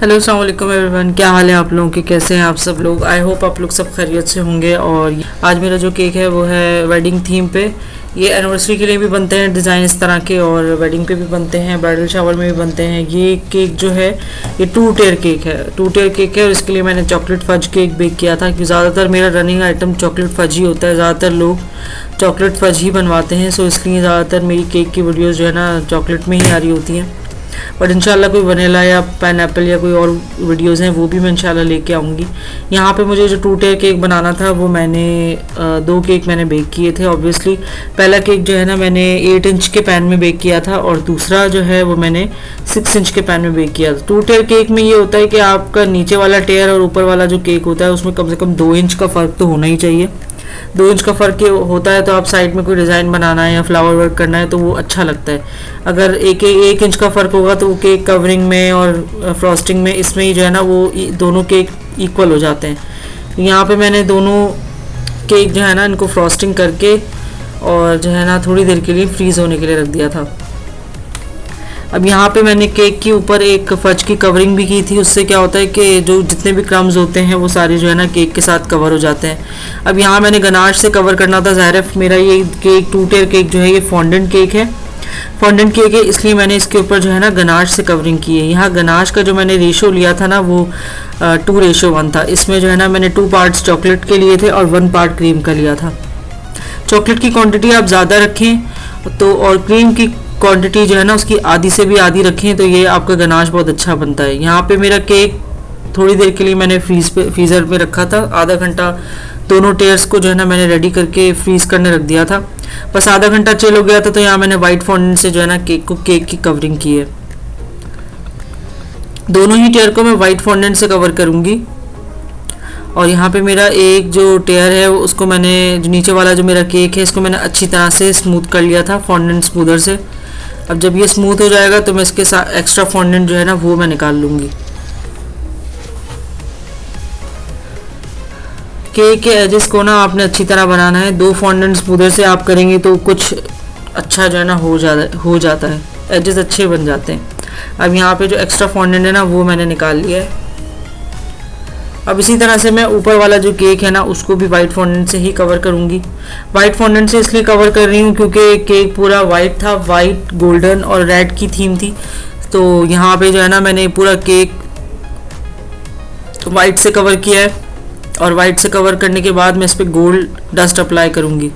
Hello अस्सलाम वालेकुम everyone, क्या हाल है आप लोगों के? कैसे हैं आप सब लोग? आई होप आप लोग सब खैरियत से होंगे। और आज मेरा जो केक है वो है वेडिंग थीम पे। ये एनिवर्सरी के लिए भी बनते हैं डिज़ाइन इस तरह के, और वेडिंग पे भी बनते हैं, ब्राइडल शावर में भी बनते हैं। ये केक जो है ये 2 टेयर केक है, 2 टेयर केक है। और इसके लिए मैंने चॉकलेट फज केक बेक किया था, क्योंकि ज़्यादातर मेरा रनिंग आइटम चॉकलेट फज ही होता है। ज़्यादातर लोग चॉकलेट फज ही बनवाते हैं, सो इसलिए ज़्यादातर मेरी केक की वीडियोज़ जो है ना चॉकलेट में ही आ रही होती हैं। बट इंशाल्लाह कोई वनीला या पाइनएप्पल या कोई और वीडियोज़ हैं वो भी मैं इंशाल्लाह लेके आऊँगी। यहाँ पे मुझे जो 2 टेयर केक बनाना था वो मैंने 2 केक मैंने बेक किए थे। ऑब्वियसली पहला केक जो है ना मैंने 8 इंच के पैन में बेक किया था, और दूसरा जो है वो मैंने 6 इंच के पैन में बेक किया था। 2 टेयर केक में ये होता है कि आपका नीचे वाला टेयर और ऊपर वाला जो केक होता है उसमें कम से कम 2 इंच का फ़र्क तो होना ही चाहिए। 2 इंच का फ़र्क होता है तो आप साइड में कोई डिज़ाइन बनाना है या फ्लावर वर्क करना है तो वो अच्छा लगता है। अगर एक इंच का फ़र्क होगा तो वो केक कवरिंग में और फ्रॉस्टिंग में इसमें ही जो है ना वो दोनों केक इक्वल हो जाते हैं। यहाँ पे मैंने दोनों केक जो है ना इनको फ्रॉस्टिंग करके और जो है ना थोड़ी देर के लिए फ्रीज़ होने के लिए रख दिया था। अब यहाँ पे मैंने केक के ऊपर एक फज की कवरिंग भी की थी। उससे क्या होता है कि जो जितने भी क्रम्स होते हैं वो सारे जो है ना केक के साथ कवर हो जाते हैं। अब यहाँ मैंने गनाश से कवर करना था। ज़ाहिर है मेरा ये केक 2 टेयर केक जो है ये फॉन्डेंट केक है। फॉन्डेंट केक है इसलिए मैंने इसके ऊपर जो है ना गनाश से कवरिंग की है। यहाँ गनाश का जो मैंने रेशो लिया था ना वो 2:1 था। इसमें जो है ना मैंने 2 पार्ट्स चॉकलेट के लिए थे और 1 पार्ट क्रीम का लिया था। चॉकलेट की क्वांटिटी आप ज़्यादा रखें तो, और क्रीम की क्वांटिटी जो है ना उसकी आधी से भी आधी रखें तो ये आपका गनाश बहुत अच्छा बनता है। यहाँ पे मेरा केक थोड़ी देर के लिए मैंने फ्रीज़र में रखा था। आधा घंटा दोनों टेयर्स को जो है ना मैंने रेडी करके फ्रीज़ करने रख दिया था। बस आधा घंटा चिल हो गया था तो यहाँ मैंने वाइट फॉन्डेंट से जो है ना केक की कवरिंग की है। दोनों ही टेयर को मैं वाइट फॉन्डेंट से कवर करूँगी। और यहाँ पे मेरा एक जो टेयर है उसको मैंने जो नीचे वाला जो मेरा केक है इसको मैंने अच्छी तरह से स्मूथ कर लिया था फॉन्डेंट स्मूदर से। अब जब ये स्मूथ हो जाएगा तो मैं इसके साथ एक्स्ट्रा फॉन्डेंट जो है ना वो मैं निकाल लूँगी। केक के एजेस को ना आपने अच्छी तरह बनाना है। 2 फॉन्डेंट स्मूदर से आप करेंगे तो कुछ अच्छा जो है ना हो जाता है, एजेस अच्छे बन जाते हैं। अब यहाँ पे जो एक्स्ट्रा फॉन्डेंट है ना वो मैंने निकाल लिया है। अब इसी तरह से मैं ऊपर वाला जो केक है ना उसको भी वाइट फॉन्डेंट से ही कवर करूँगी। वाइट फॉन्डेंट से इसलिए कवर कर रही हूँ क्योंकि केक पूरा वाइट था, वाइट गोल्डन और रेड की थीम थी। तो यहाँ पे जो है ना मैंने पूरा केक वाइट से कवर किया है, और वाइट से कवर करने के बाद मैं इस पर गोल्ड डस्ट अप्लाई करूँगी।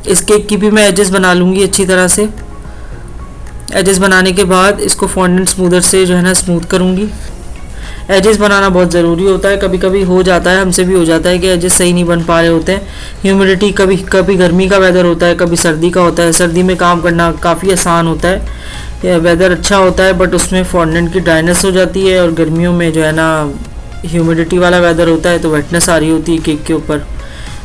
इस केक की भी मैं एजेस बना लूँगी अच्छी तरह से। एजेस बनाने के बाद इसको फॉन्डेंट स्मूदर से जो है ना स्मूथ करूँगी। एजेस बनाना बहुत ज़रूरी होता है। कभी कभी हो जाता है, हमसे भी हो जाता है कि एजेस सही नहीं बन पा रहे होते हैं। ह्यूमिडिटी कभी कभी गर्मी का वेदर होता है, कभी सर्दी का होता है। सर्दी में काम करना काफ़ी आसान होता है, वेदर अच्छा होता है, बट उसमें फॉन्डेंट की ड्राइनेस हो जाती है। और गर्मियों में जो है ना ह्यूमिडिटी वाला वेदर होता है तो वेटनेस आ रही होती है केक के ऊपर,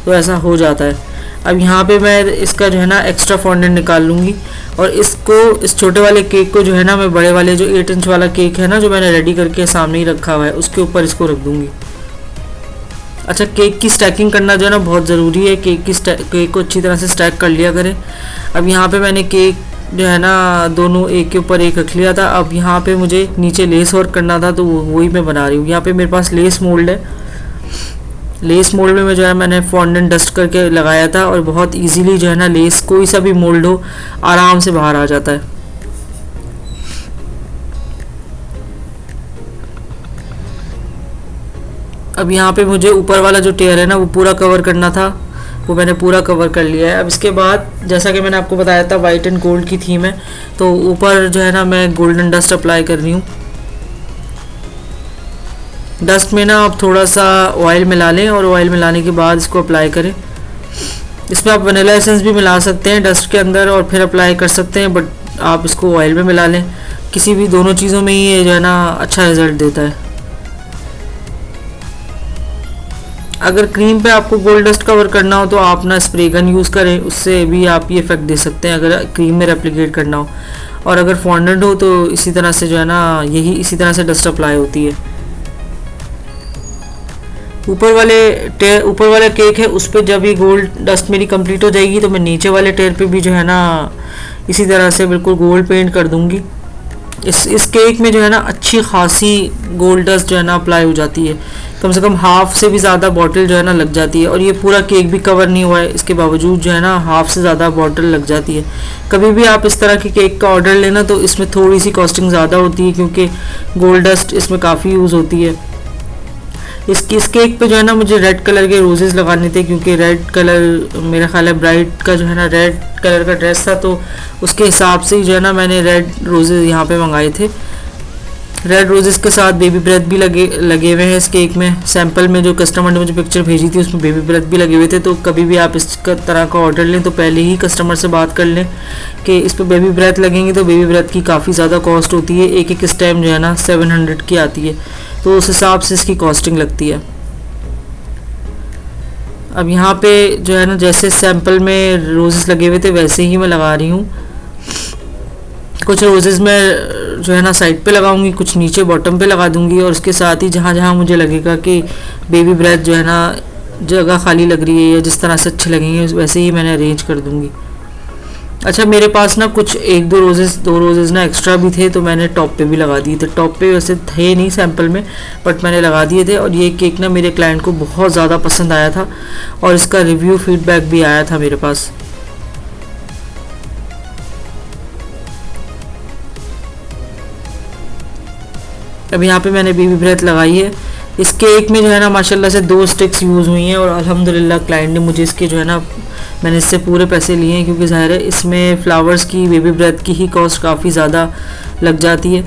तो ऐसा हो जाता है। अब यहाँ पे मैं इसका जो है ना एक्स्ट्रा फॉन्डेंट निकाल लूँगी, और इसको इस छोटे वाले केक को जो है ना मैं बड़े वाले जो 8 इंच वाला केक है ना जो मैंने रेडी करके सामने ही रखा हुआ है उसके ऊपर इसको रख दूँगी। अच्छा, केक की स्टैकिंग करना जो है ना बहुत ज़रूरी है। केक को अच्छी तरह से स्टैक कर लिया करें। अब यहाँ पे मैंने केक जो है ना दोनों एक के ऊपर एक रख लिया था। अब यहाँ पे मुझे नीचे लेस वर्क करना था तो वही मैं बना रही हूँ। यहाँ पे मेरे पास लेस मोल्ड है। लेस मोल्ड में जो है मैंने फॉन्डेंट डस्ट करके लगाया था, और बहुत इजीली जो है ना लेस कोई सा भी मोल्ड हो आराम से बाहर आ जाता है। अब यहाँ पे मुझे ऊपर वाला जो टेयर है ना वो पूरा कवर करना था, वो मैंने पूरा कवर कर लिया है। अब इसके बाद जैसा कि मैंने आपको बताया था वाइट एंड गोल्ड की थीम है, तो ऊपर जो है ना मैं गोल्डन डस्ट अप्लाई कर रही हूँ। डस्ट में ना आप थोड़ा सा ऑयल मिला लें, और ऑयल मिलाने के बाद इसको अप्लाई करें। इसमें आप वनीला एसेंस भी मिला सकते हैं डस्ट के अंदर और फिर अप्लाई कर सकते हैं, बट आप इसको ऑयल में मिला लें। किसी भी दोनों चीज़ों में ही ये जो है ना अच्छा रिज़ल्ट देता है। अगर क्रीम पे आपको गोल्ड डस्ट कवर करना हो तो आप ना स्प्रे गन यूज़ करें, उससे भी आप ये इफेक्ट दे सकते हैं अगर क्रीम में रेप्लिकेट करना हो। और अगर फॉन्डेंट हो तो इसी तरह से जो है ना इसी तरह से डस्ट अप्लाई होती है। ऊपर वाले केक है उस पर जब ये गोल्ड डस्ट मेरी कंप्लीट हो जाएगी तो मैं नीचे वाले टेयर पे भी जो है ना इसी तरह से बिल्कुल गोल्ड पेंट कर दूंगी। इस केक में जो है ना अच्छी खासी गोल्ड डस्ट जो है ना अप्लाई हो जाती है, कम से कम हाफ से भी ज़्यादा बॉटल जो है ना लग जाती है। और ये पूरा केक भी कवर नहीं हुआ है, इसके बावजूद जो है ना हाफ से ज़्यादा बॉटल लग जाती है। कभी भी आप इस तरह के केक का ऑर्डर लेना तो इसमें थोड़ी सी कॉस्टिंग ज़्यादा होती है, क्योंकि गोल्ड डस्ट इसमें काफ़ी यूज़ होती है। इस केक पे जो है ना मुझे रेड कलर के रोजेस लगाने थे, क्योंकि रेड कलर मेरा ख्याल है ब्राइड का जो है ना रेड कलर का ड्रेस था, तो उसके हिसाब से ही जो है ना मैंने रेड रोजेस यहाँ पे मंगाए थे। रेड रोजेस के साथ बेबी ब्रेथ भी लगे हुए हैं इस केक में। सैंपल में जो कस्टमर ने मुझे पिक्चर भेजी थी उसमें बेबी ब्रेथ भी लगे हुए थे। तो कभी भी आप इस तरह का ऑर्डर लें तो पहले ही कस्टमर से बात कर लें कि इस पर बेबी ब्रेथ लगेंगे, तो बेबी ब्रेथ की काफ़ी ज़्यादा कॉस्ट होती है, एक स्टेम जो है ना 700 की आती है, तो उस हिसाब से इसकी कॉस्टिंग लगती है। अब यहाँ पे जो है ना जैसे सैंपल में रोजेस लगे हुए थे वैसे ही मैं लगा रही हूँ। कुछ रोजेस मैं जो है ना साइड पे लगाऊंगी, कुछ नीचे बॉटम पे लगा दूंगी, और उसके साथ ही जहाँ जहाँ मुझे लगेगा कि बेबी ब्रेथ जो है ना जगह खाली लग रही है या जिस तरह से अच्छे लगेंगे वैसे ही मैंने अरेंज कर दूंगी। अच्छा, मेरे पास ना कुछ दो रोजेस ना एक्स्ट्रा भी थे, तो मैंने टॉप पे भी लगा दिए थे। टॉप पे वैसे थे नहीं सैंपल में, बट मैंने लगा दिए थे। और ये केक ना मेरे क्लाइंट को बहुत ज़्यादा पसंद आया था और इसका रिव्यू फीडबैक भी आया था मेरे पास। अब यहाँ पे मैंने बेबी ब्रेथ लगाई है। इस केक में जो है ना माशाल्लाह से 2 स्टिक्स यूज़ हुई हैं, और अल्हम्दुलिल्लाह क्लाइंट ने मुझे इसके जो है ना मैंने इससे पूरे पैसे लिए हैं, क्योंकि ज़ाहिर है इसमें फ्लावर्स की बेबी ब्रेथ की ही कॉस्ट काफ़ी ज़्यादा लग जाती है।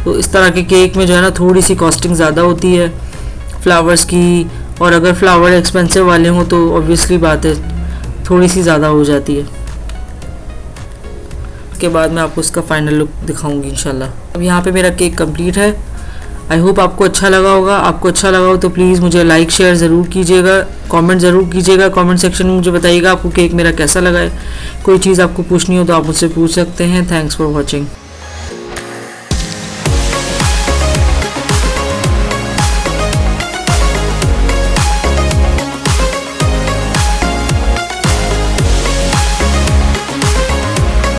तो इस तरह के केक में जो है ना थोड़ी सी कॉस्टिंग ज़्यादा होती है फ्लावर्स की, और अगर फ्लावर एक्सपेंसिव वाले हों तो ऑब्वियसली बात है थोड़ी सी ज़्यादा हो जाती है। उसके बाद मैं आपको इसका फाइनल लुक दिखाऊंगी इंशाल्लाह। अब यहाँ पे मेरा केक कंप्लीट है। आई होप आपको अच्छा लगा होगा। आपको अच्छा लगा हो तो प्लीज़ मुझे लाइक शेयर ज़रूर कीजिएगा, कमेंट ज़रूर कीजिएगा। कमेंट सेक्शन में मुझे बताइएगा आपको केक मेरा कैसा लगा है। कोई चीज़ आपको पूछनी हो तो आप मुझसे पूछ सकते हैं। Thanks for watching.